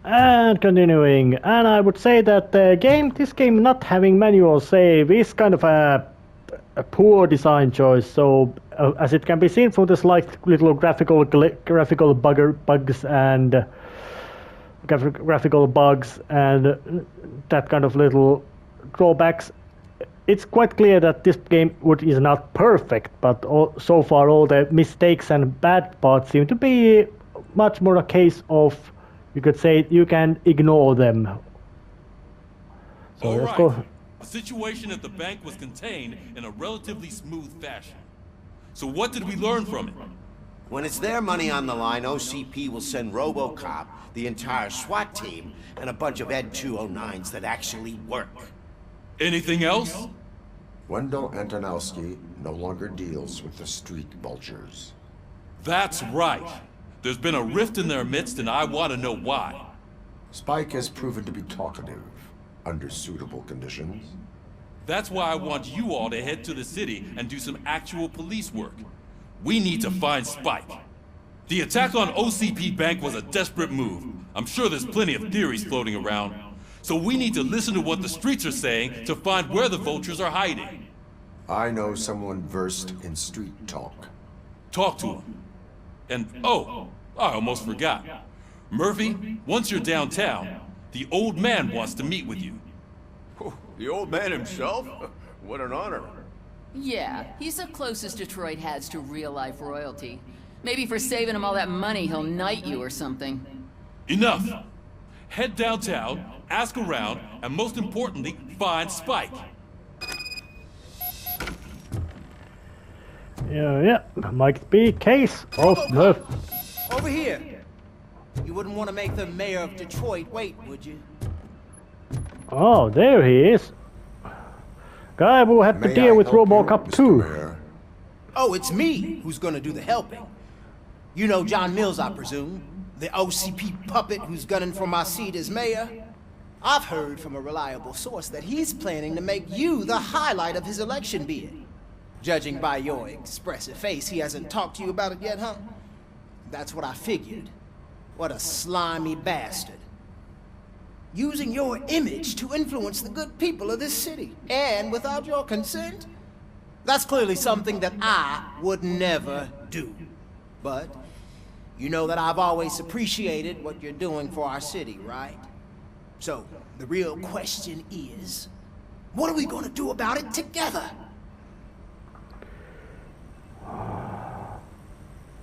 And continuing, and I would say that this game not having manual save is kind of a poor design choice. So as it can be seen from the slight little graphical bugs and that kind of little drawbacks, it's quite clear that this game is not perfect. But so far, all the mistakes and bad parts seem to be much more a case of, you could say, you can ignore them. So all let's right. go. The situation at the bank was contained in a relatively smooth fashion. So what did we learn from it? When it's their money on the line, OCP will send RoboCop, the entire SWAT team, and a bunch of Ed 209s that actually work. Anything else? Wendell Antonowski no longer deals with the street vultures. That's right. There's been a rift in their midst, and I want to know why. Spike has proven to be talkative, under suitable conditions. That's why I want you all to head to the city and do some actual police work. We need to find Spike. The attack on OCP Bank was a desperate move. I'm sure there's plenty of theories floating around. So we need to listen to what the streets are saying to find where the vultures are hiding. I know someone versed in street talk. Talk to him. And, oh, I almost forgot. Murphy, once you're downtown, the old man wants to meet with you. The old man himself? What an honor. Yeah, he's the closest Detroit has to real-life royalty. Maybe for saving him all that money, he'll knight you or something. Enough! Head downtown, ask around, and most importantly, find Spike. Yeah, might be case of Murph. Over here. You wouldn't want to make the mayor of Detroit wait, would you? Oh, there he is. Guy will have to deal with RoboCop 2. Oh, it's me who's gonna do the helping. You know John Mills, I presume? The OCP puppet who's gunning for my seat as mayor? I've heard from a reliable source that he's planning to make you the highlight of his election bid. Judging by your expressive face, he hasn't talked to you about it yet, huh? That's what I figured. What a slimy bastard. Using your image to influence the good people of this city, and without your consent? That's clearly something that I would never do. But you know that I've always appreciated what you're doing for our city, right? So, the real question is, what are we gonna do about it together?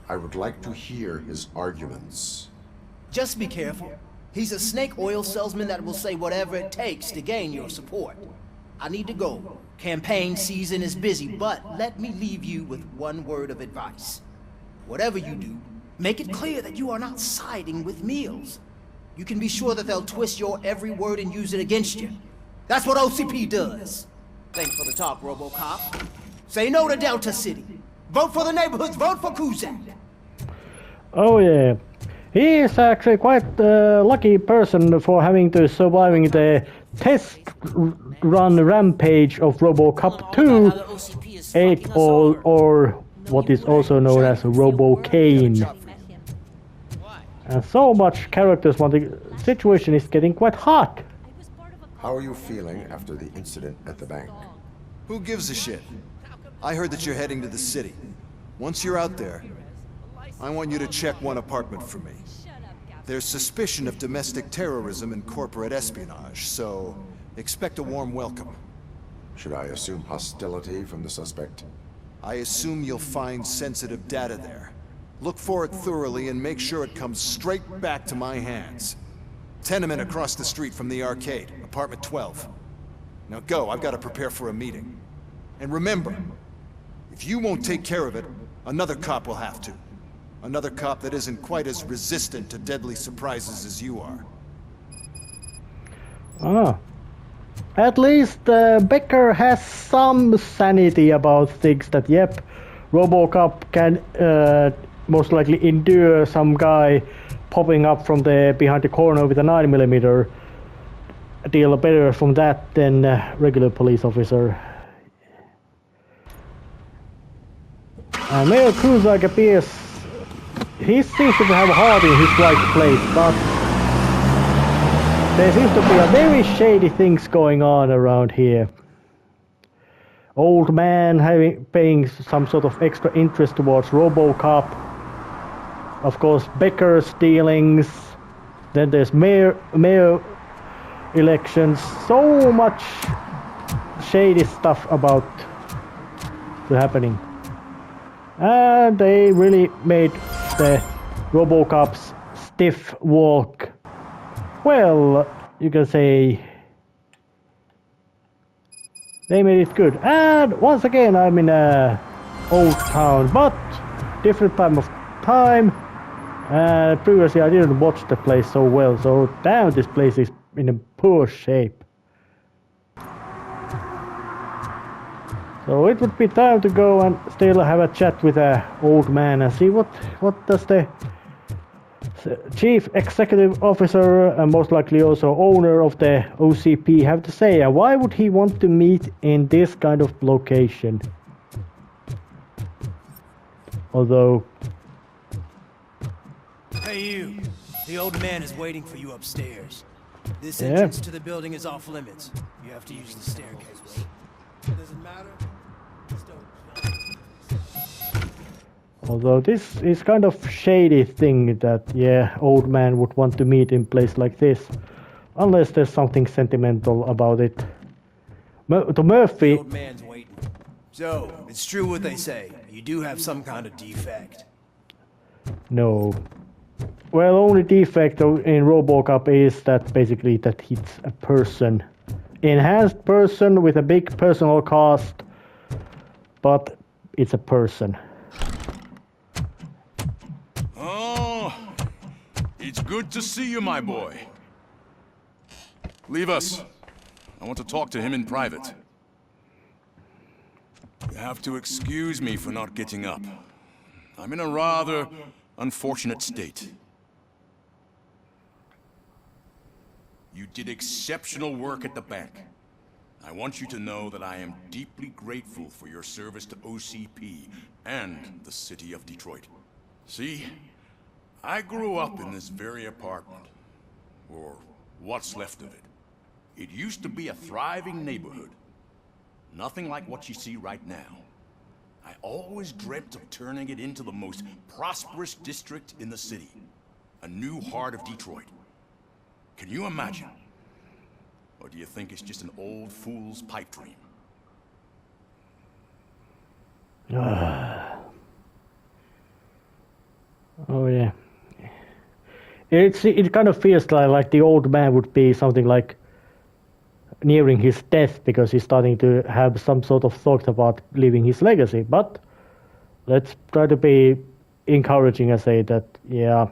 I would like to hear his arguments. Just be careful. He's a snake oil salesman that will say whatever it takes to gain your support. I need to go. Campaign season is busy, but let me leave you with one word of advice. Whatever you do, make it clear that you are not siding with Mills. You can be sure that they'll twist your every word and use it against you. That's what OCP does. Thanks for the talk, RoboCop. Say no to Delta City. Vote for the neighborhoods, vote for Kuzak. Oh yeah. He is actually quite a lucky person for having to surviving the test run rampage of RoboCop 2, 8 Ball, or what is also known as RoboCane. And so much characters wanting, situation is getting quite hot. How are you feeling after the incident at the bank? Who gives a shit? I heard that you're heading to the city. Once you're out there, I want you to check one apartment for me. There's suspicion of domestic terrorism and corporate espionage, so expect a warm welcome. Should I assume hostility from the suspect? I assume you'll find sensitive data there. Look for it thoroughly and make sure it comes straight back to my hands. Tenement across the street from the arcade, apartment 12. Now go, I've got to prepare for a meeting. And remember, if you won't take care of it, another cop will have to. Another cop that isn't quite as resistant to deadly surprises as you are. Ah. At least Becker has some sanity about things that, yep, RoboCop can most likely endure some guy popping up from behind the corner with a 9mm. Deal better from that than a regular police officer. Mayor Kuzak appears. He seems to have a heart in his right place, but there seems to be a very shady things going on around here. Old man paying some sort of extra interest towards RoboCop. Of course, Becker's dealings. Then there's mayor elections. So much shady stuff about happening. And they really made the RoboCop's stiff walk. Well, you can say they made it good. And once again, I'm in a old town, but different time. Previously, I didn't watch the place so well, so damn, this place is in a poor shape. So it would be time to go and still have a chat with an old man and see what does the Chief Executive Officer and most likely also owner of the OCP have to say, and why would he want to meet in this kind of location? Although... Hey you, the old man is waiting for you upstairs. This entrance to the building is off limits. You have to use the staircase. Does it matter? Although this is kind of shady thing that, yeah, old man would want to meet in place like this. Unless there's something sentimental about it. To Murphy... The old man's waiting. So, it's true what they say. You do have some kind of defect. No. Well, only defect in RoboCop is that basically that he's a person. Enhanced person with a big personal cost. But it's a person. It's good to see you, my boy. Leave us. I want to talk to him in private. You have to excuse me for not getting up. I'm in a rather unfortunate state. You did exceptional work at the bank. I want you to know that I am deeply grateful for your service to OCP and the city of Detroit. See? I grew up in this very apartment, or what's left of it. It used to be a thriving neighborhood. Nothing like what you see right now. I always dreamt of turning it into the most prosperous district in the city. A new heart of Detroit. Can you imagine? Or do you think it's just an old fool's pipe dream? Oh yeah. It kind of feels like the old man would be something like nearing his death because he's starting to have some sort of thought about leaving his legacy. But let's try to be encouraging and say that, yeah,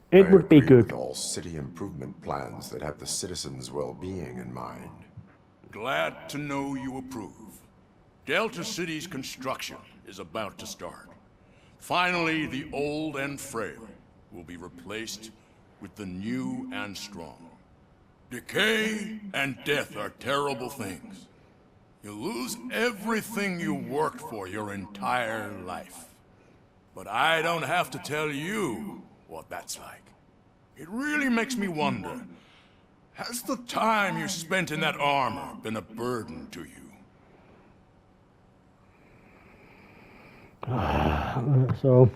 it would be good. With all city improvement plans that have the citizens' well-being in mind. Glad to know you approve. Delta City's construction is about to start. Finally, the old and frail will be replaced with the new and strong. Decay and death are terrible things. You lose everything you worked for your entire life. But I don't have to tell you what that's like. It really makes me wonder, has the time you spent in that armor been a burden to you? So,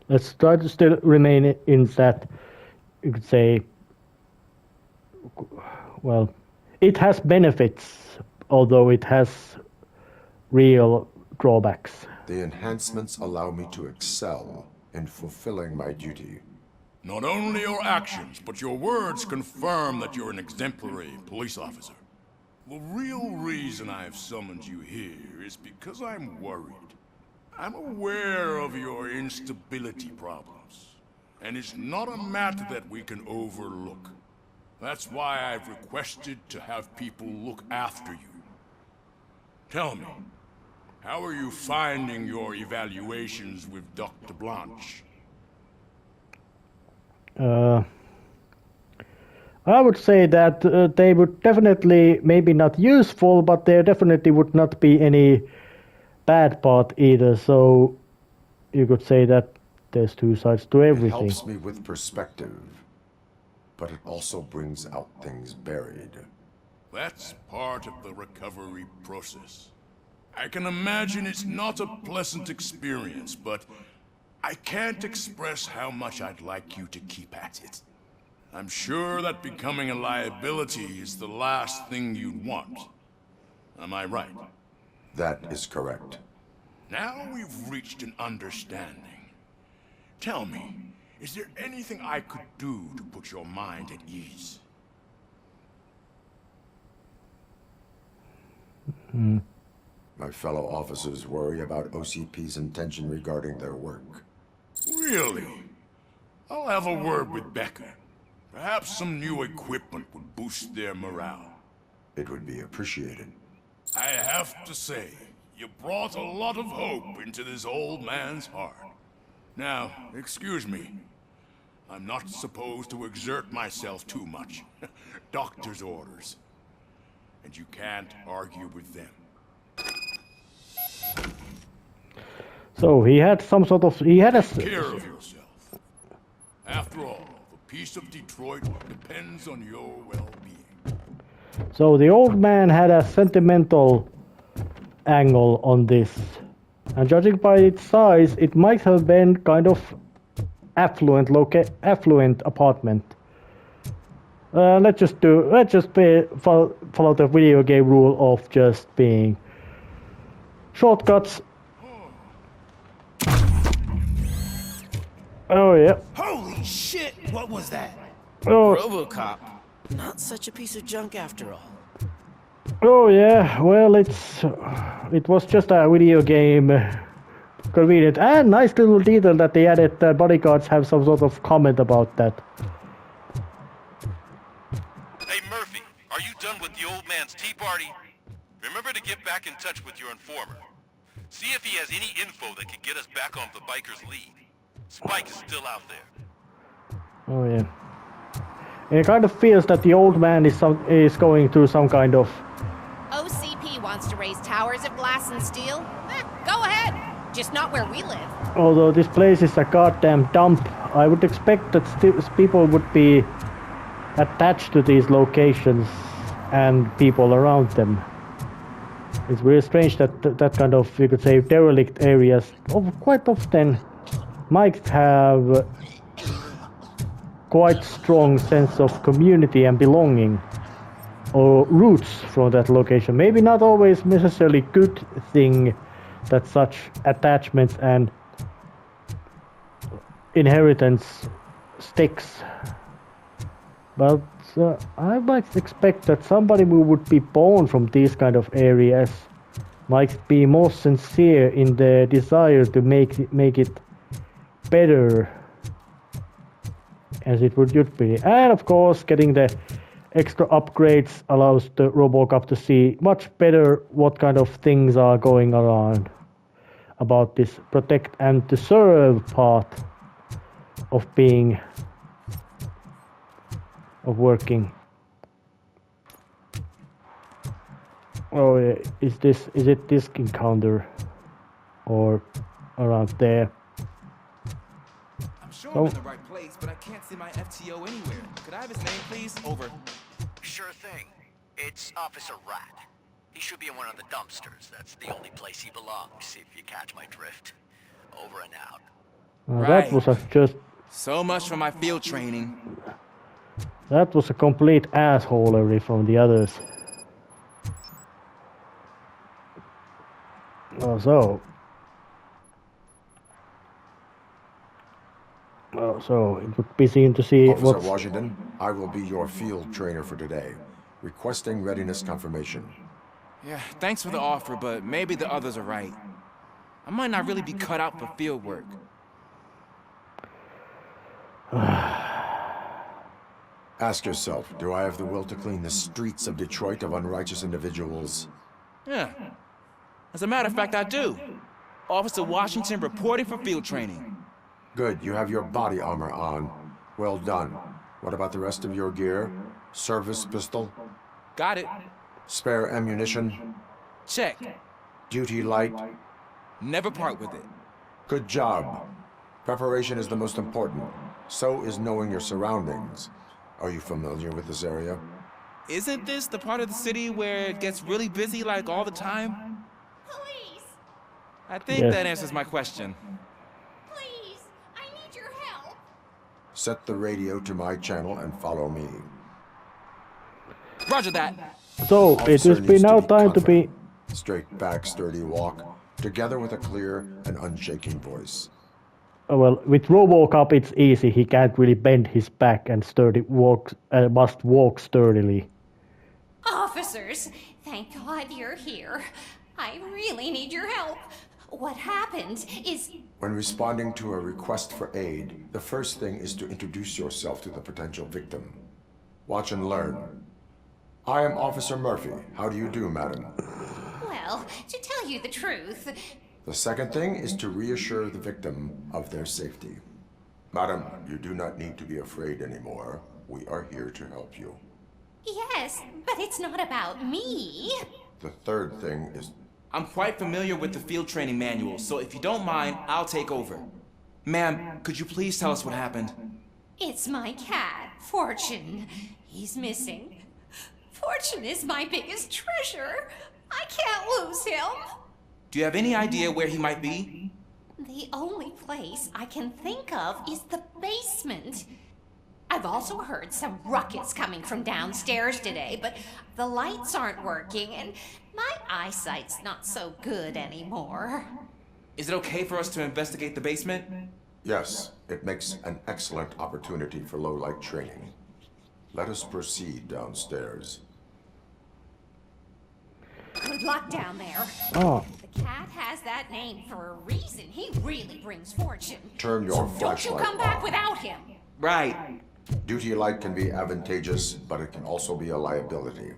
let's try to still remain in that, you could say, well, it has benefits, although it has real drawbacks. The enhancements allow me to excel in fulfilling my duty. Not only your actions, but your words confirm that you're an exemplary police officer. The real reason I've summoned you here is because I'm worried. I'm aware of your instability problems, and it's not a matter that we can overlook. That's why I've requested to have people look after you. Tell me, how are you finding your evaluations with Dr. Blanche? I would say that they would definitely, maybe not useful, but there definitely would not be any bad part either. So you could say that there's two sides to everything. It helps me with perspective. but it also brings out things buried. That's part of the recovery process. I can imagine it's not a pleasant experience, but I can't express how much I'd like you to keep at it. I'm sure that becoming a liability is the last thing you'd want. Am I right? That is correct. Now we've reached an understanding. Tell me, is there anything I could do to put your mind at ease? My fellow officers worry about OCP's intention regarding their work. Really? I'll have a word with Becca. Perhaps some new equipment would boost their morale. It would be appreciated. I have to say, you brought a lot of hope into this old man's heart. Now, excuse me. I'm not supposed to exert myself too much. Doctor's orders. And you can't argue with them. So he had some sort of... He had a... Take care of yourself. After all, the peace of Detroit depends on your well-being. So the old man had a sentimental angle on this. And judging by its size, it might have been kind of affluent apartment. Let's just follow the video game rule of just being shortcuts. Oh yeah. Holy shit! What was that? Oh, RoboCop. Not such a piece of junk after all. oh yeah. Well, it was just a video game. Convenient and nice little detail that they added. That bodyguards have some sort of comment about that. Hey Murphy, are you done with the old man's tea party? Remember to get back in touch with your informer. See if he has any info that could get us back on the biker's lead. Spike is still out there. Oh yeah. It kind of feels that the old man is going through some kind of... OCP wants to raise towers of glass and steel? Go ahead! Just not where we live. Although this place is a goddamn dump, I would expect that people would be attached to these locations and people around them. It's really strange that that kind of, you could say, derelict areas quite often might have quite strong sense of community and belonging or roots from that location. Maybe not always necessarily good thing that such attachments and inheritance sticks, but I might expect that somebody who would be born from these kind of areas might be more sincere in their desire to make it better as it should be. And of course, getting the extra upgrades allows the RoboCop to see much better what kind of things are going around about this protect and to serve part of working. Oh, is it this encounter or around there? I'm sure I'm in the right place, but I can't see my FTO anywhere. Could I have his name, please? Over. Sure thing. It's Officer Rat. He should be in one of the dumpsters. That's the only place he belongs, if you catch my drift. Over and out. That was just... So much for my field training. That was a complete assholery from the others. Oh, so it would be seen to see Officer Washington, I will be your field trainer for today. Requesting readiness confirmation. Yeah, thanks for the offer, but maybe the others are right. I might not really be cut out for field work. Ask yourself, do I have the will to clean the streets of Detroit of unrighteous individuals? Yeah. As a matter of fact, I do. Officer Washington reporting for field training. Good, you have your body armor on. Well done. What about the rest of your gear? Service pistol? Got it. Spare ammunition? Check. Duty light? Never part with it. Good job. Preparation is the most important. So is knowing your surroundings. Are you familiar with this area? Isn't this the part of the city where it gets really busy like all the time? Police! I think Yes. that answers my question. Please! I need your help! Set the radio to my channel and follow me. Roger that. So it Officer will be needs now time to be. confident. Straight back, sturdy walk, together with a clear and unshaking voice. Well, with RoboCop it's easy. He can't really bend his back and must walk sturdily. Officers, thank God you're here. I really need your help. What happened is... When responding to a request for aid, the first thing is to introduce yourself to the potential victim. Watch and learn. I am Officer Murphy. How do you do, madam? Well, to tell you the truth... The second thing is to reassure the victim of their safety. Madam, you do not need to be afraid anymore. We are here to help you. Yes, but it's not about me. The third thing is... I'm quite familiar with the field training manual, so if you don't mind, I'll take over. Ma'am, could you please tell us what happened? It's my cat, Fortune. He's missing. Fortune is my biggest treasure. I can't lose him. Do you have any idea where he might be? The only place I can think of is the basement. I've also heard some ruckus coming from downstairs today, but the lights aren't working and my eyesight's not so good anymore. Is it okay for us to investigate the basement? Yes, it makes an excellent opportunity for low-light training. Let us proceed downstairs. Good luck down there. Oh, The cat has that name for a reason. He really brings fortune. Turn your Don't you flashlight come back on. without him. Right. Duty light can be advantageous, but it can also be a liability.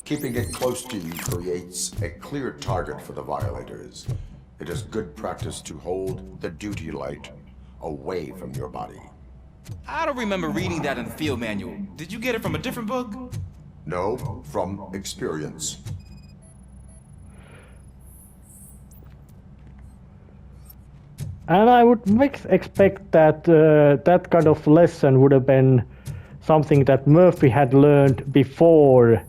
Keeping it close to you creates a clear target for the violators. It is good practice to hold the duty light away from your body. I don't remember reading that in the field manual. Did you get it from a different book? No, from experience. and I would expect that that kind of lesson would have been something that Murphy had learned before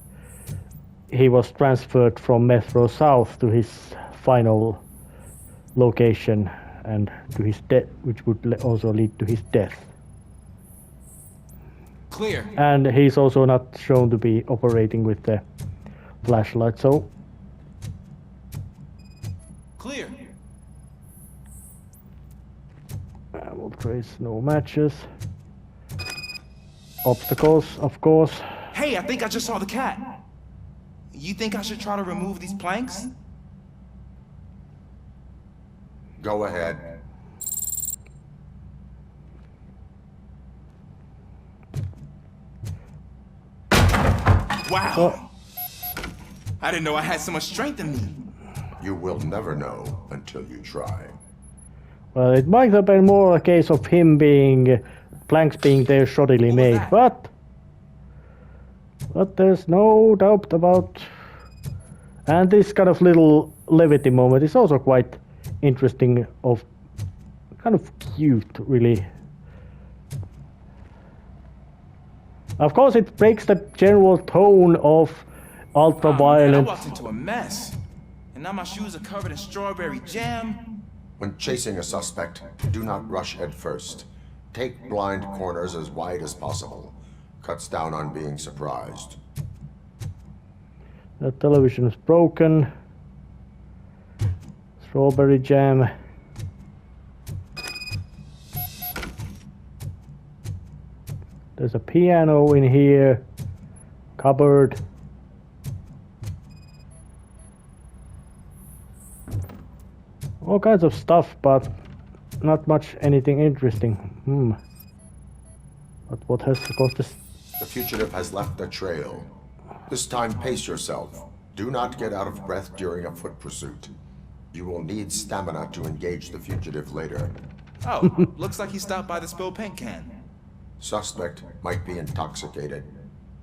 he was transferred from Metro South to his final location and to his death, which would also lead to his death. Clear. And he's also not shown to be operating with the flashlight, so... Clear. We'll trace no matches. Obstacles, of course. Hey, I think I just saw the cat. You think I should try to remove these planks? Go ahead. Wow! I didn't know I had so much strength in me. You will never know until you try. Well, it might have been more a case of him being... planks being there shoddily made, but there's no doubt about... And this kind of little levity moment is also quite interesting, of kind of cute, really. Of course, it breaks the general tone of ultra-violent... Man, I walked into a mess. And now my shoes are covered in strawberry jam. When chasing a suspect, do not rush head first. Take blind corners as wide as possible. Cuts down on being surprised. The television is broken. Strawberry jam. There's a piano in here. Cupboard. All kinds of stuff, but not much anything interesting. But what has caused this? The fugitive has left a trail. This time, pace yourself. Do not get out of breath during a foot pursuit. You will need stamina to engage the fugitive later. Oh, looks like he stopped by the spilled paint can. Suspect might be intoxicated.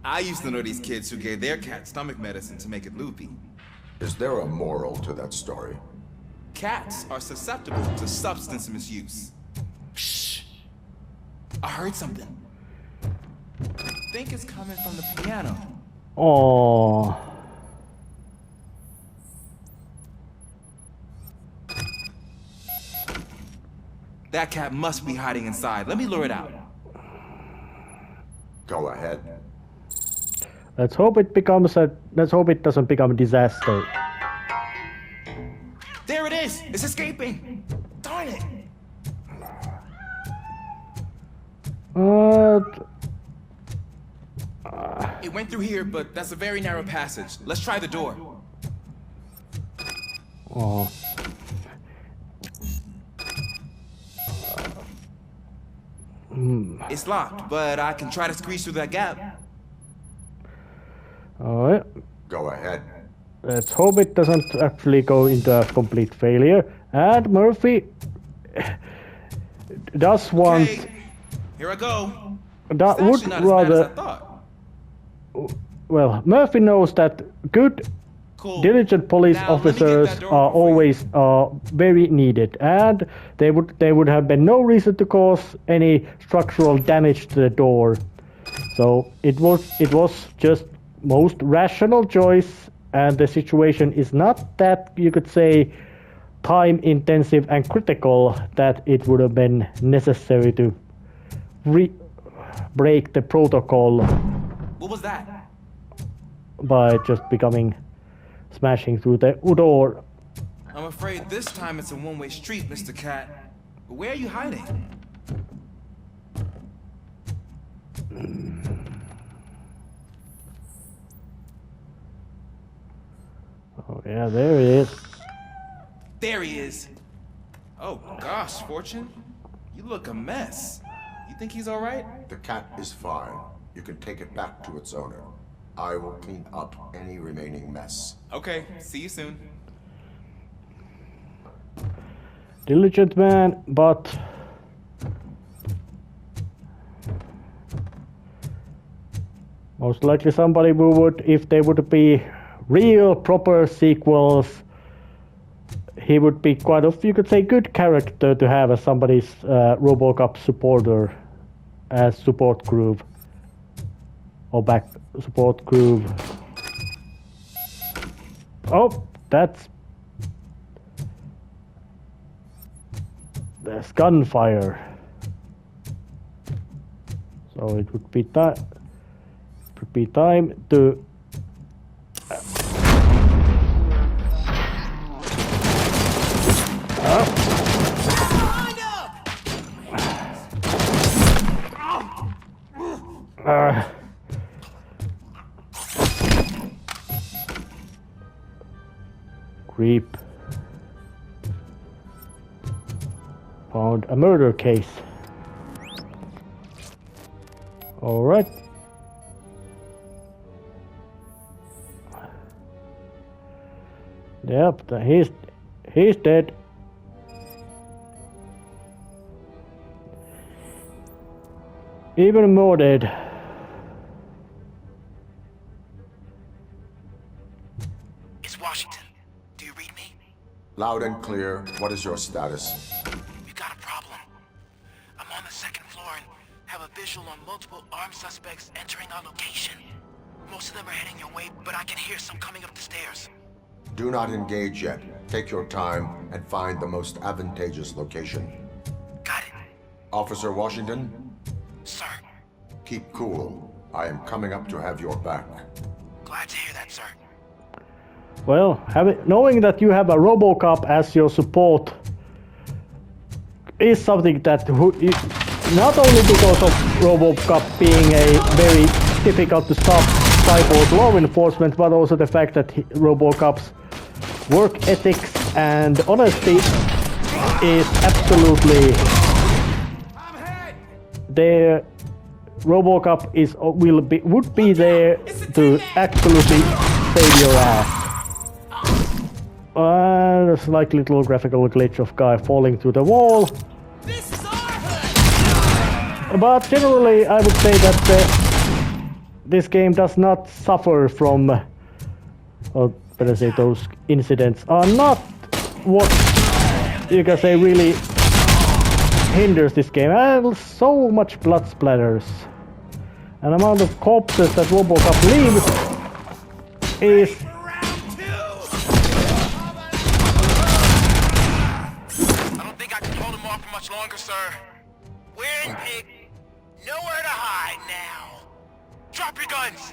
I used to know these kids who gave their cat stomach medicine to make it loopy. Is there a moral to that story? Cats are susceptible to substance misuse. Shh. I heard something. I think it's coming from the piano. Oh. That cat must be hiding inside. Let me lure it out. Go ahead. Let's hope it doesn't become a disaster. There it is! It's escaping! Darn it! It went through here, but that's a very narrow passage. Let's try the door. Oh. It's locked, but I can try to squeeze through that gap. Alright. Go ahead. Let's hope it doesn't actually go into a complete failure. And Murphy does want... Okay, here I go. That It's would actually not as rather... bad as I thought. Well, Murphy knows that good, diligent police Now, let me get officers that door are open for you. always very needed, and there would have been no reason to cause any structural damage to the door. So it was just most rational choice, and the situation is not that, you could say, time intensive and critical that it would have been necessary to break the protocol What was that? by just smashing through the door. I'm afraid this time it's a one-way street, Mr. Cat. But where are you hiding? Oh yeah, there it is. There he is. Oh gosh, Fortune. You look a mess. You think he's alright? The cat is fine. You can take it back to its owner. I will clean up any remaining mess. Okay, see you soon. Diligent man, but most likely somebody who would, if they would be real proper sequels, he would be quite a, you could say, good character to have as somebody's RoboCop supporter, as support groove or back support groove. Oh, that's gunfire. So it would be time to creep. Found a murder case. All right. Yep, he's dead. Even more dead. It's Washington. Do you read me? Loud and clear. What is your status? We've got a problem. I'm on the second floor and have a visual on multiple armed suspects entering our location. Most of them are heading your way, but I can hear some coming up the stairs. Do not engage yet. Take your time and find the most advantageous location. Got it. Officer Washington, Sir. keep cool. I am coming up to have your back. Glad to hear that, sir. Well, knowing that you have a RoboCop as your support is something that not only because of RoboCop being a very difficult to stop type of law enforcement, but also the fact that RoboCop's work ethics and honesty is absolutely there. RoboCop would be there to absolutely save your ass. There's like a little graphical glitch of guy falling through the wall. This is our hood! But generally, I would say that this game does not suffer from, or better say, those incidents are not what you can say, really hinders this game. And so much blood splatters. An amount of corpses that RoboCop leaves is... I don't think I can hold him off for much longer, sir. We're in pig. Nowhere to hide now. Drop your guns!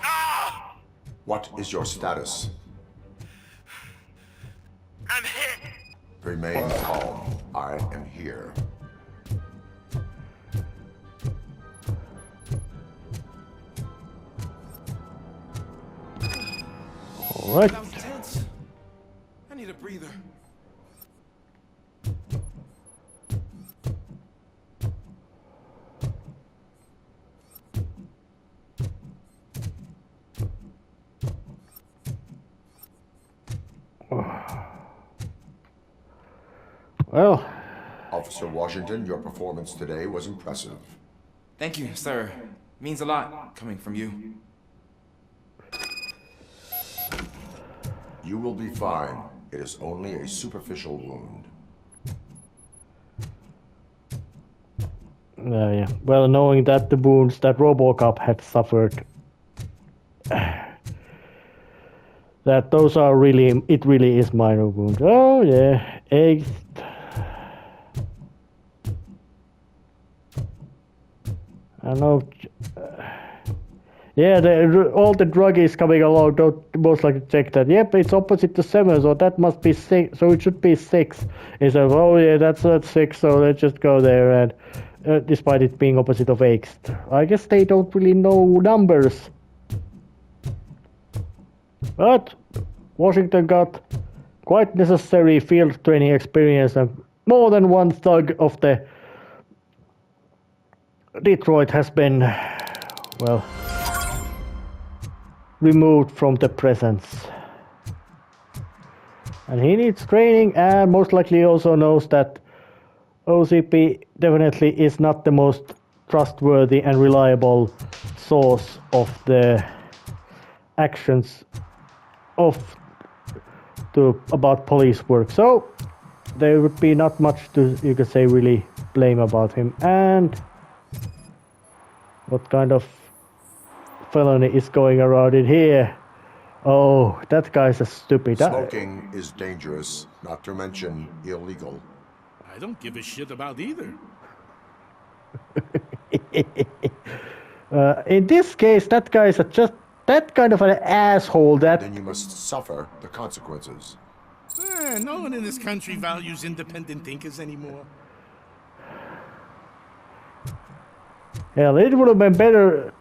Ah! What is your status? I'm hit. Remain calm. I am here. Alright. That was tense. I need a breather. Well, Officer Washington, your performance today was impressive. Thank you, sir. Means a lot coming from you. You will be fine. It is only a superficial wound. yeah. Well, knowing that the wounds that RoboCop had suffered, that those are really, it really is minor wounds. Oh yeah, eggs. I know. Yeah, all the druggies coming along don't most likely check that. Yep, it's opposite to 7, so that must be 6. So it should be 6. He says, oh yeah, that's not 6, so let's just go there. And despite it being opposite of 8, I guess they don't really know numbers. But Washington got quite necessary field training experience, and more than one thug of the Detroit has been, well, removed from the presence. And he needs training, and most likely also knows that OCP definitely is not the most trustworthy and reliable source of the actions about police work. So there would be not much to, you could say, really blame about him. And what kind of felony is going around in here? Oh, that guy's a stupid. Smoking is dangerous, not to mention illegal. I don't give a shit about either. In this case, that guy is just that kind of an asshole that... Then you must suffer the consequences. No one in this country values independent thinkers anymore. Hell, it would have been better...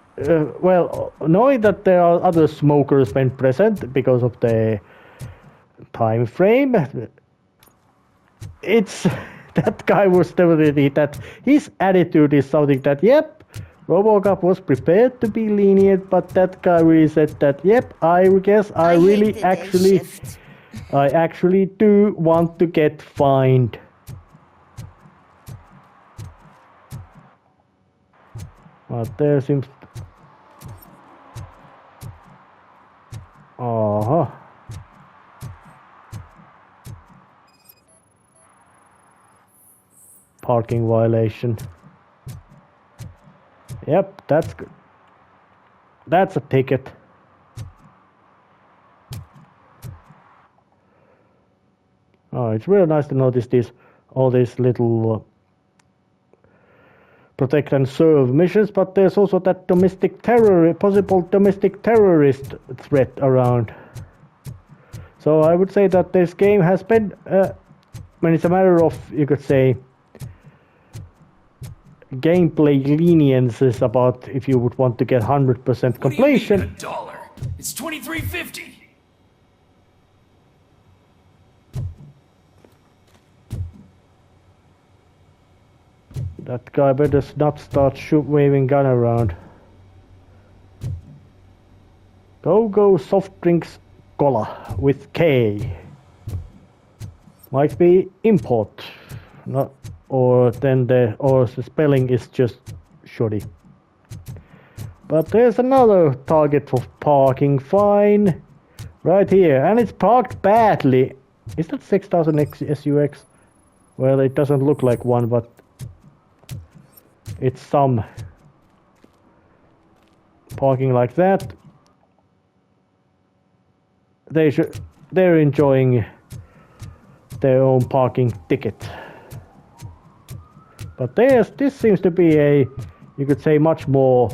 well, knowing that there are other smokers been present because of the time frame, it's... that guy was definitely that... His attitude is something that, yep, RoboCop was prepared to be lenient, but that guy really said that, yep, I guess I really actually... I actually do want to get fined. But there seems... Uh-huh. Parking violation. Yep, that's good. That's a ticket. Oh, it's really nice to notice all these little protect and serve missions, but there's also that possible domestic terrorist threat around. So I would say that this game has been, when it's a matter of, you could say, gameplay leniences about if you would want to get 100% completion. What do you mean, $1? It's $23.50. That guy better not start waving gun around. Go soft drinks cola with K. Might be import, not, or the spelling is just shoddy. But there's another target for parking fine right here, and it's parked badly. Is that 6000 SUX? Well, it doesn't look like one, but it's some parking like that. They're enjoying their own parking ticket. But this seems to be a, you could say, much more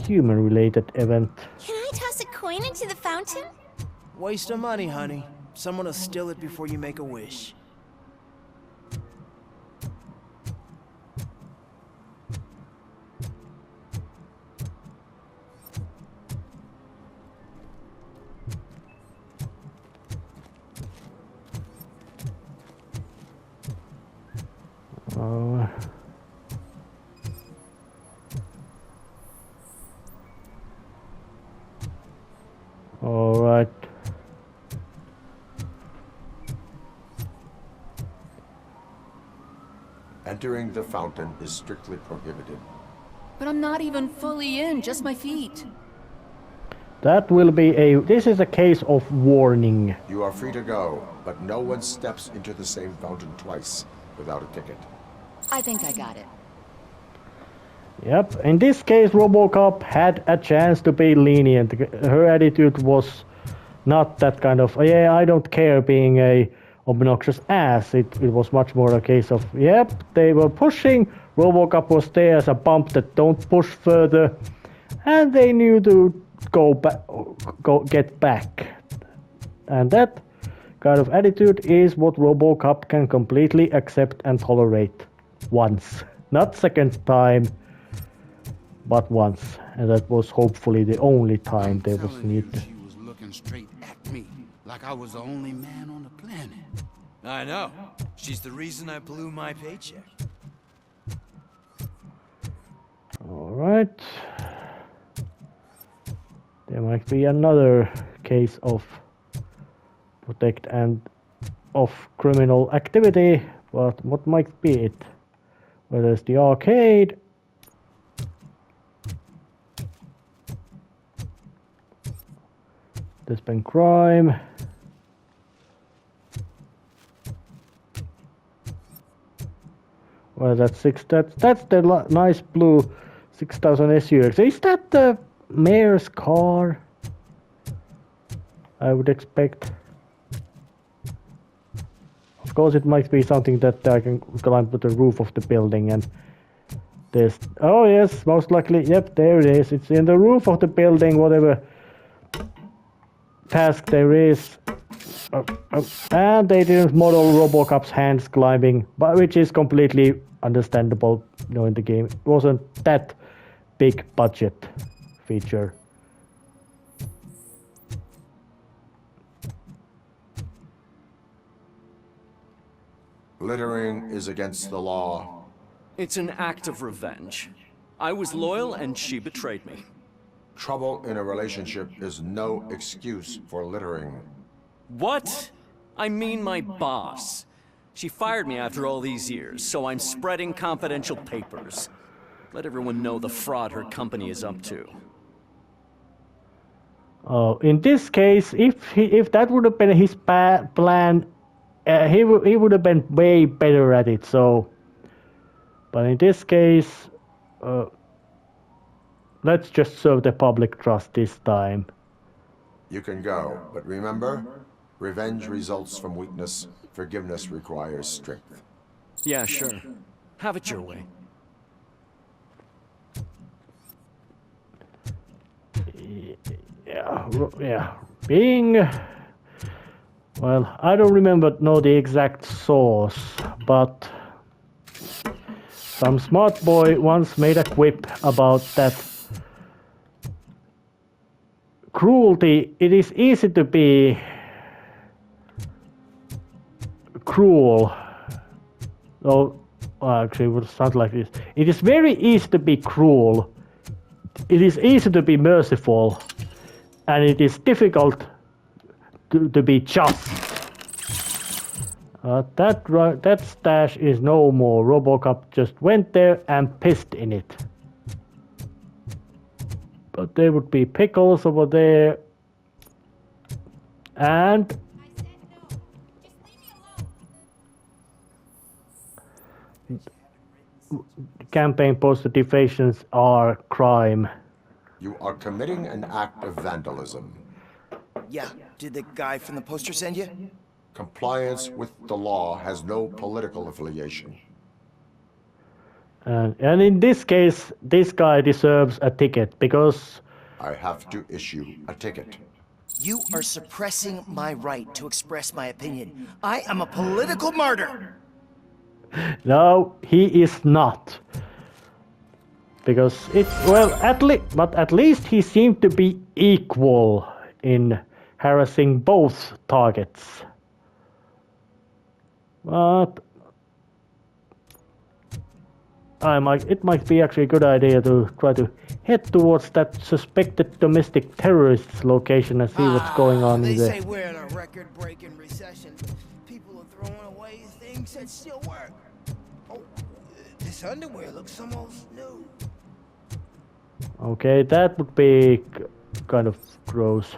human-related event. Can I toss a coin into the fountain? Waste of money, honey. Someone will steal it before you make a wish. All right. Entering the fountain is strictly prohibited. But I'm not even fully in, just my feet. That will be this is a case of warning. You are free to go, but no one steps into the same fountain twice without a ticket. I think I got it. Yep, in this case RoboCop had a chance to be lenient. Her attitude was not that kind of, yeah, I don't care, being a obnoxious ass. It was much more a case of, yep, they were pushing, RoboCop was there as a bump that don't push further, and they knew to get back. And that kind of attitude is what RoboCop can completely accept and tolerate once. Not second time, but once. And that was hopefully the only time there was need. She was looking straight at me, like I was the only man on the planet. I know. She's the reason I blew my paycheck. Alright. There might be another case of protect and of criminal activity, but what might be it? Well, there's the arcade. There's been crime. Well, that's the nice blue 6000 SUX. Is that the mayor's car? I would expect. Of course, it might be something that I can climb to the roof of the building and there's. Oh yes, most likely. Yep, there it is. It's in the roof of the building. Whatever task there is. And they didn't model RoboCop's hands climbing, but which is completely understandable, in the game. It wasn't that big budget feature. Littering is against the law. It's an act of revenge. I was loyal and she betrayed me. Trouble in a relationship is no excuse for littering. What? I mean my boss. She fired me after all these years, so I'm spreading confidential papers. Let everyone know the fraud her company is up to. In this case, if that would have been his plan, he would have been way better at it. So, but in this case, let's just serve the public trust this time. You can go, but remember, revenge results from weakness. Forgiveness requires strength. Yeah, sure. Have it your way. Yeah. Being... Well, I don't know the exact source, but some smart boy once made a quip about that cruelty. It is easy to be cruel. Oh, actually, it would sound like this. It is very easy to be cruel. It is easy to be merciful, and it is difficult to be just. That stash is no more. RoboCop just went there and pissed in it. But there would be pickles over there. And campaign poster defations are crime. You are committing an act of vandalism. Yeah, did the guy from the poster send you? Compliance with the law has no political affiliation. And in this case, this guy deserves a ticket because... I have to issue a ticket. You are suppressing my right to express my opinion. I am a political martyr! No, he is not. Because at least he seemed to be equal in harassing both targets. But it might be actually a good idea to try to head towards that suspected domestic terrorist location and see what's going on in there. They say we're in a record-breaking recession. People are throwing away things that still work. Oh, this underwear looks almost new. Okay, that would be kind of gross.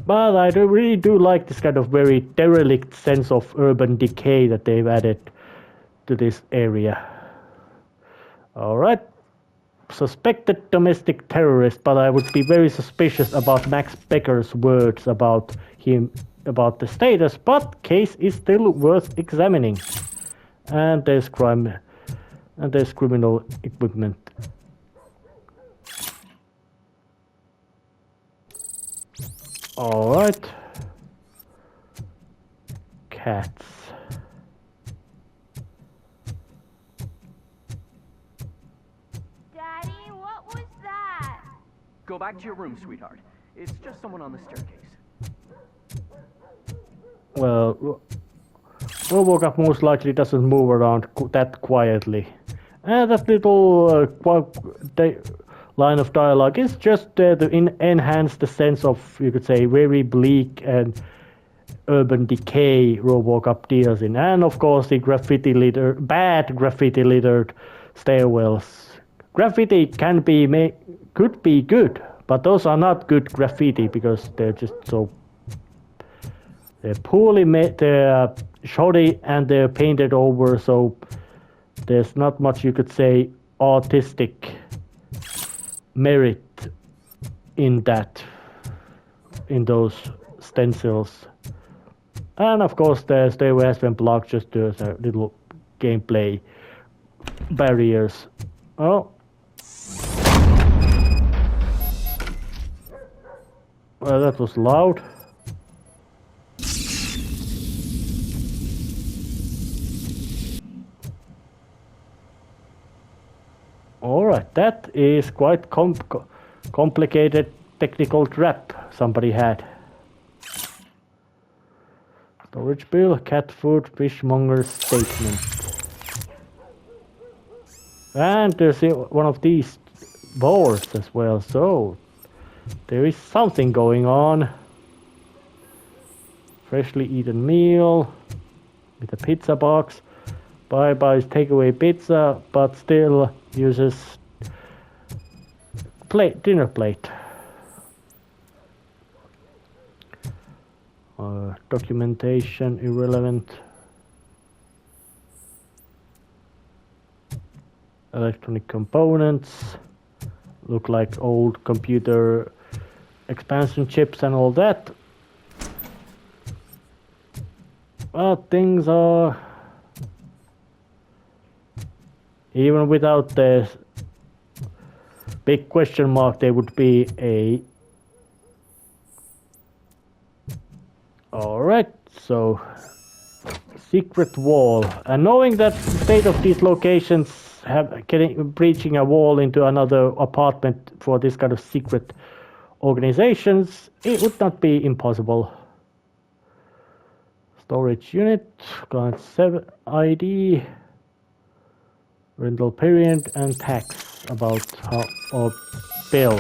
But I really do like this kind of very derelict sense of urban decay that they've added to this area. Alright. Suspected domestic terrorist, but I would be very suspicious about Max Becker's words about him, about the status, but case is still worth examining. And there's crime, and there's criminal equipment. Alright. Cats. Daddy, what was that? Go back to your room, sweetheart. It's just someone on the staircase. Well, RoboCop most likely doesn't move around that quietly. And that little line of dialogue is just there to enhance the sense of, you could say, very bleak and urban decay RoboCop deals in. And of course the bad graffiti littered stairwells. Graffiti could be good, but those are not good graffiti because they're just so... They're poorly made, they're shoddy and they're painted over, so there's not much, you could say, artistic merit in those stencils. And of course the stairway has been blocked just to a little gameplay barriers. Oh. Well, that was loud. Alright, that is quite complicated technical trap somebody had. Storage bill, cat food, fishmonger's statement. And there's one of these boards as well, so there is something going on. Freshly eaten meal with a pizza box. Buys takeaway pizza, but still uses dinner plate. Documentation irrelevant. Electronic components look like old computer expansion chips and all that. Well, things are... Even without the big question mark, there would be a... Alright, so... Secret wall. And knowing that the state of these locations breaching a wall into another apartment for this kind of secret organizations, it would not be impossible. Storage unit, client 7 ID... rental period and tax about how or bill.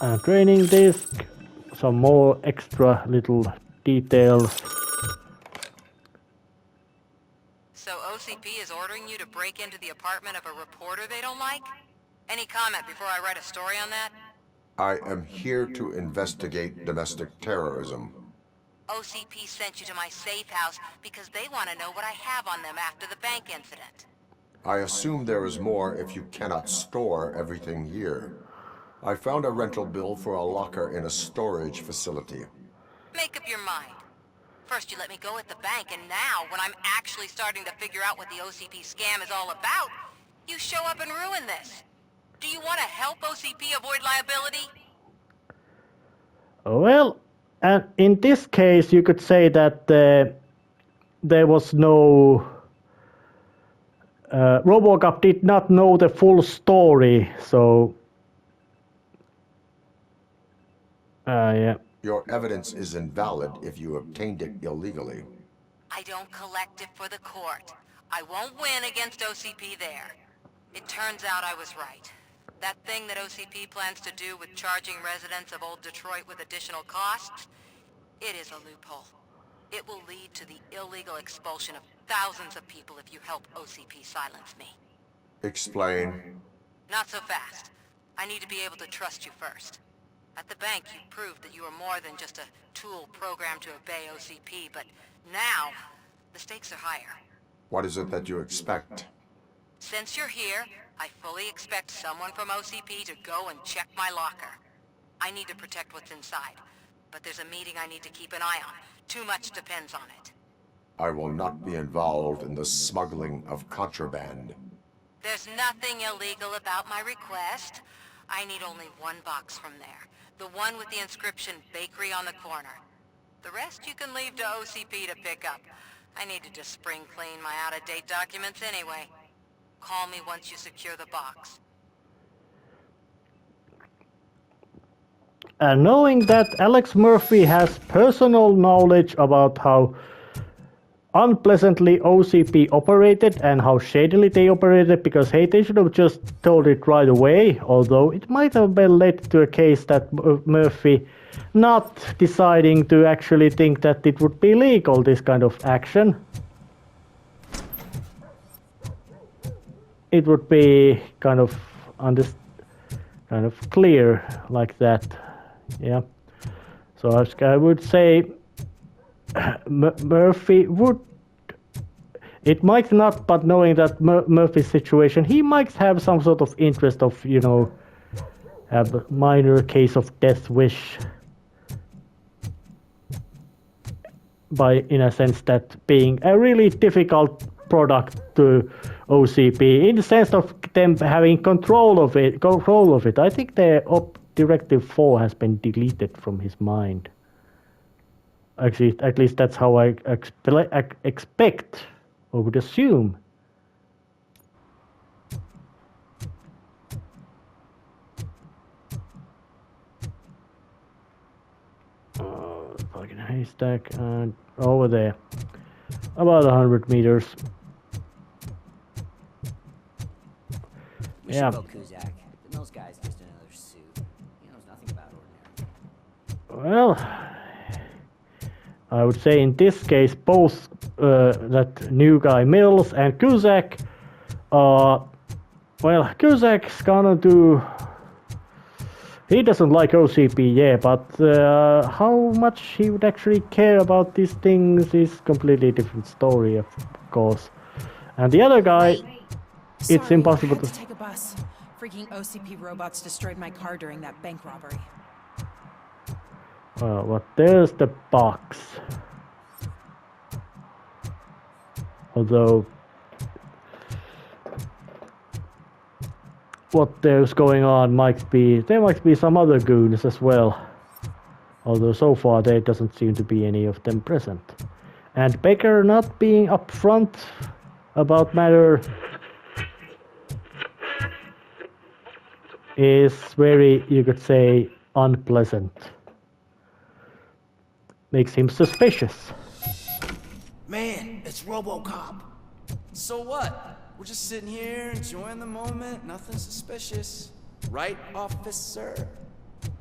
And training disk, some more extra little details. So OCP is ordering you to break into the apartment of a reporter they don't like? Any comment before I write a story on that? I am here to investigate domestic terrorism. OCP sent you to my safe house because they want to know what I have on them after the bank incident. I assume there is more if you cannot store everything here. I found a rental bill for a locker in a storage facility. Make up your mind. First you let me go at the bank, and now, when I'm actually starting to figure out what the OCP scam is all about, you show up and ruin this. Do you want to help OCP avoid liability? Well, and in this case, you could say that there was no... RoboCop did not know the full story, so... yeah. Your evidence is invalid if you obtained it illegally. I don't collect it for the court. I won't win against OCP there. It turns out I was right. That thing that OCP plans to do with charging residents of Old Detroit with additional costs, it is a loophole. It will lead to the illegal expulsion of thousands of people if you help OCP silence me. Explain. Not so fast. I need to be able to trust you first. At the bank, you proved that you were more than just a tool programmed to obey OCP, but now, the stakes are higher. What is it that you expect? Since you're here, I fully expect someone from OCP to go and check my locker. I need to protect what's inside, but there's a meeting I need to keep an eye on. Too much depends on it. I will not be involved in the smuggling of contraband. There's nothing illegal about my request. I need only one box from there. The one with the inscription Bakery on the corner. The rest you can leave to OCP to pick up. I need to just spring clean my out-of-date documents anyway. Call me once you secure the box. And knowing that Alex Murphy has personal knowledge about how unpleasantly OCP operated and how shadily they operated, because hey, they should have just told it right away, although it might have been led to a case that Murphy not deciding to actually think that it would be legal, this kind of action. It would be kind of clear like that, yeah. So I would say Murphy would. It might not, but knowing that Murphy's situation, he might have some sort of interest of, you know, have a minor case of death wish. By, in a sense, that being a really difficult product to OCP, in the sense of them having control of it. I think the Directive 4 has been deleted from his mind. Actually, at least that's how I expect, or would assume. Fucking haystack, and over there. About 100 meters. We should go Kuzak. The Mills guy's just another suit. He knows nothing about ordinary. Well, I would say in this case, both that new guy Mills and Kuzak are... Well, Kuzak's gonna do... He doesn't like OCP, yeah, but how much he would actually care about these things is completely different story, of course. And the other guy, it's Sorry, impossible I had to take a bus. Freaking OCP robots destroyed my car during that bank robbery. Well, but there's the box. Although... what there's going on there might be some other goons as well. Although so far there doesn't seem to be any of them present. And Baker not being upfront about matter is very, you could say, unpleasant. Makes him suspicious. Man, it's RoboCop. So what? We're just sitting here, enjoying the moment, nothing suspicious. Right, officer?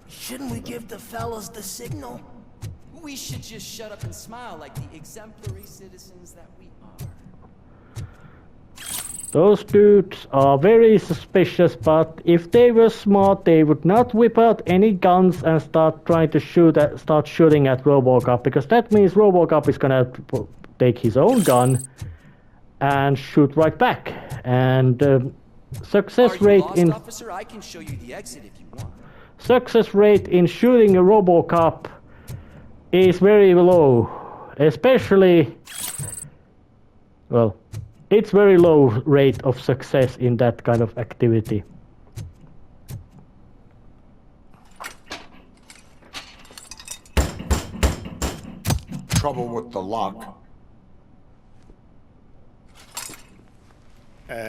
Shouldn't we give the fellas the signal? We should just shut up and smile like the exemplary citizens that we are. Those dudes are very suspicious, but if they were smart, they would not whip out any guns and start trying to start shooting at RoboCop, because that means RoboCop is gonna take his own gun and shoot right back. And success rate in officer? I can show you the exit if you want. Success rate in shooting a RoboCop is very low, especially, well, it's very low rate of success in that kind of activity. Trouble with the lock.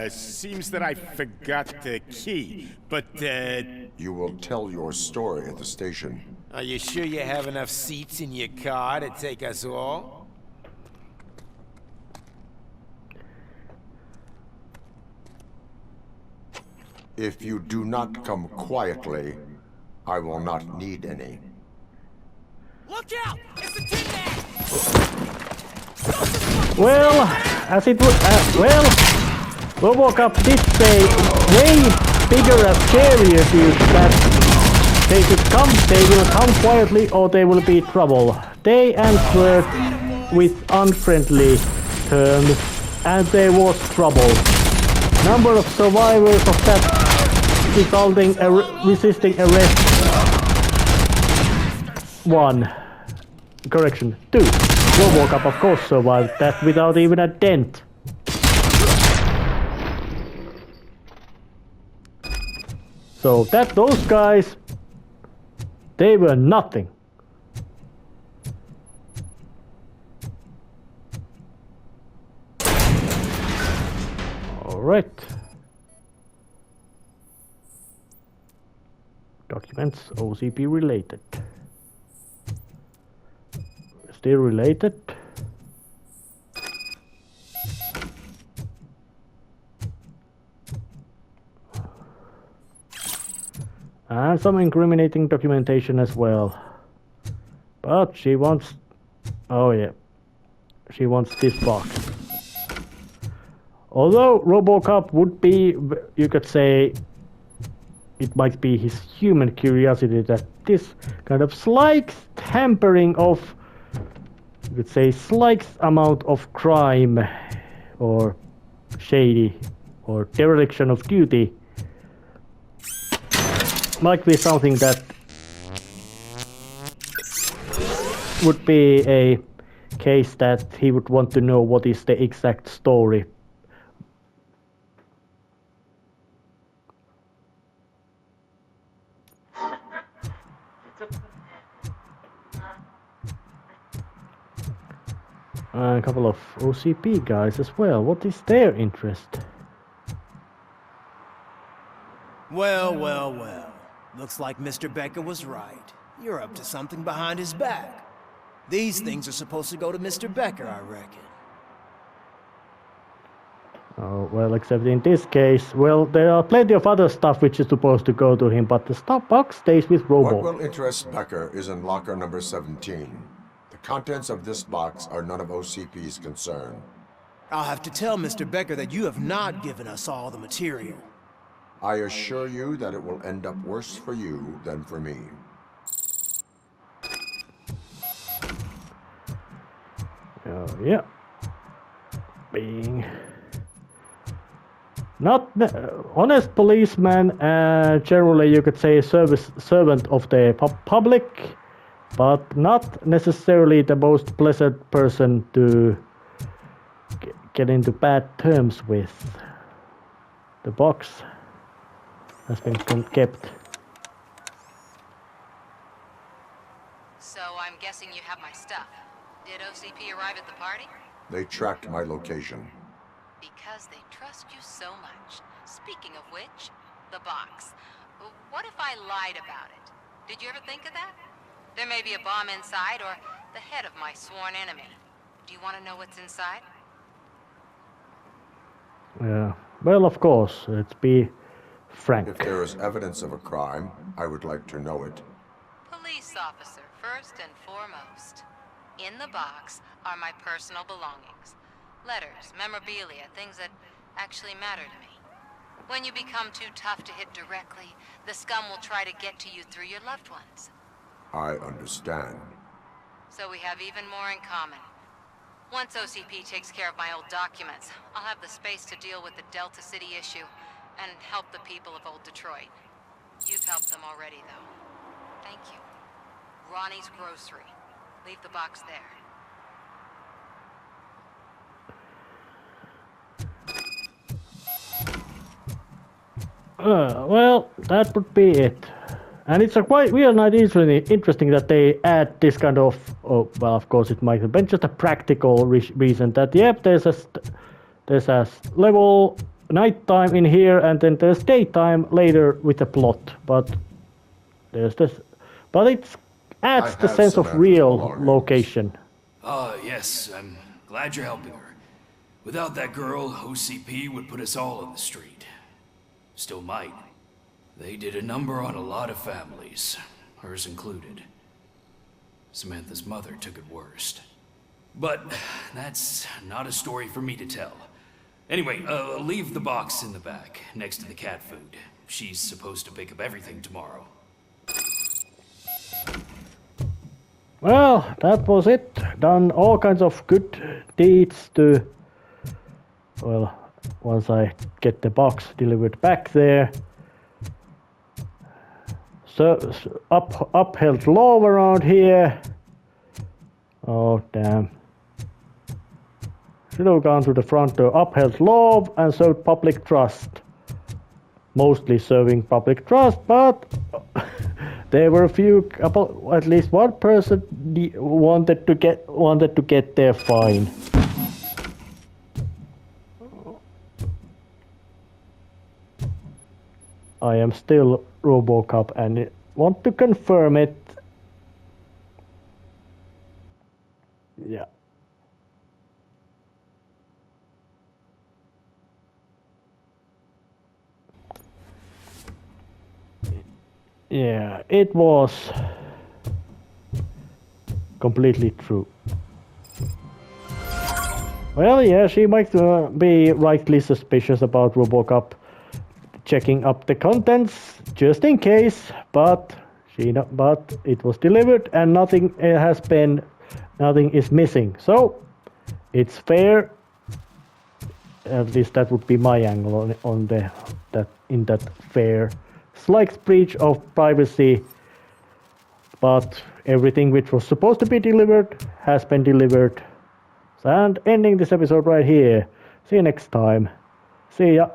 Seems that I forgot the key, but, You will tell your story at the station. Are you sure you have enough seats in your car to take us all? If you do not come quietly, I will not need any. Look out! It's a tin man! Well, as it would, RoboCop did say way bigger and scarier dudes that they will come quietly or they will be trouble. They answered with unfriendly terms, and there was trouble. Number of survivors of that resulting resisting arrest 1. Correction, 2. RoboCop of course survived that without even a dent. So those guys, they were nothing. All right. Documents OCP related. Still related. And some incriminating documentation as well. But she wants... Oh yeah. She wants this box. Although RoboCop would be, you could say, it might be his human curiosity that this kind of slight tampering of, you could say, slight amount of crime or shady or dereliction of duty might be something that would be a case that he would want to know what is the exact story. A couple of OCP guys as well. What is their interest? Well, well, well. Looks like Mr. Becker was right. You're up to something behind his back. These things are supposed to go to Mr. Becker, I reckon. Oh, well, except in this case, well, there are plenty of other stuff which is supposed to go to him, but the stuff box stays with Robo. What will interest Becker is in locker number 17. The contents of this box are none of OCP's concern. I'll have to tell Mr. Becker that you have not given us all the material. I assure you that it will end up worse for you than for me. Oh, yeah. Being not honest policeman, generally you could say servant of the public, but not necessarily the most pleasant person to get into bad terms with. The box has been kept. So I'm guessing you have my stuff. Did OCP arrive at the party? They tracked my location. Because they trust you so much. Speaking of which, the box. What if I lied about it? Did you ever think of that? There may be a bomb inside or the head of my sworn enemy. Do you want to know what's inside? Yeah. Well, of course, let's be frank. If there is evidence of a crime, I would like to know it. Police officer, first and foremost. In the box are my personal belongings. Letters, memorabilia, things that actually matter to me. When you become too tough to hit directly, the scum will try to get to you through your loved ones. I understand. So we have even more in common. Once OCP takes care of my old documents, I'll have the space to deal with the Delta City issue and help the people of Old Detroit. You've helped them already, though. Thank you. Ronnie's Grocery. Leave the box there. Well, that would be it. And it's a quite real nice interesting that they add this kind of, well, of course it might have been just a practical reason that, yep, there's a level nighttime in here and then there's daytime later with the plot, but there's this, but it adds the sense of real location. Yes, I'm glad you're helping her. Without that girl, OCP would put us all on the street. Still might. They did a number on a lot of families, hers included. Samantha's mother took it worst. But that's not a story for me to tell. Anyway, leave the box in the back, next to the cat food. She's supposed to pick up everything tomorrow. Well, that was it. Done all kinds of good deeds to, well, once I get the box delivered back there. So, upheld law around here. Oh, damn. Should have gone to the front door. Upheld law and served public trust. Mostly serving public trust, but there were a couple, at least one person wanted to get their fine. I am still RoboCop and want to confirm it. Yeah. Yeah, it was completely true. Well, yeah, she might be rightly suspicious about RoboCop checking up the contents just in case, but it was delivered and nothing is missing. So it's fair. At least that would be my angle on that fair. Slight breach of privacy, but everything which was supposed to be delivered has been delivered. And ending this episode right here. See you next time. See ya.